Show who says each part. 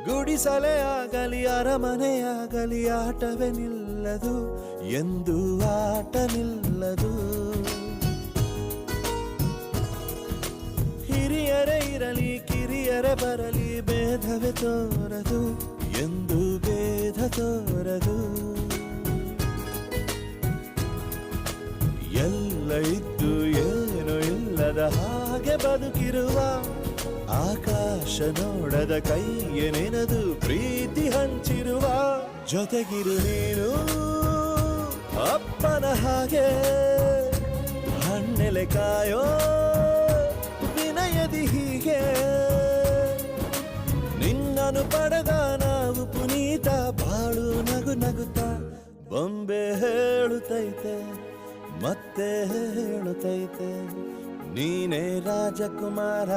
Speaker 1: ಗುಡಿಸಲೇ ಆಗಲಿ ಅರಮನೆಯಾಗಲಿ ಆಟವೇ ನಿಲ್ಲದು, ಎಂದು ಆಟ ನಿಲ್ಲದು. ಹಿರಿಯರೇ ಇರಲಿ ಕಿರಿಯರೇ ಬರಲಿ ಭೇದವೇ ತೋರದು, ಎಂದು ಭೇದ ತೋರದು. ಎಲ್ಲ ಇದ್ದು ಏನು ಇಲ್ಲದ ಹಾಗೆ ಬದುಕಿರುವ, ಆಕಾಶ ನೋಡದ ಕೈಯೇ ನೆನೆದು ಪ್ರೀತಿ ಹಂಚಿರುವ, ಜೊತೆಗಿರು ನೀನು ಅಪ್ಪನ ಹಾಗೆ, ಹಣ್ಣೆಲೆ ಕಾಯೋ ವಿನಯದಿ ಹೀಗೆ. ನಿನ್ನನು ಪಡೆದ ನಾವು ಪುನೀತ, ಬಾಳು ನಗು ನಗುತ್ತ ಬೊಂಬೆ ಹೇಳುತ್ತೈತೆ ಮತ್ತೆ ಹೇಳುತ್ತೈತೆ, ನೀನೇ ರಾಜಕುಮಾರ.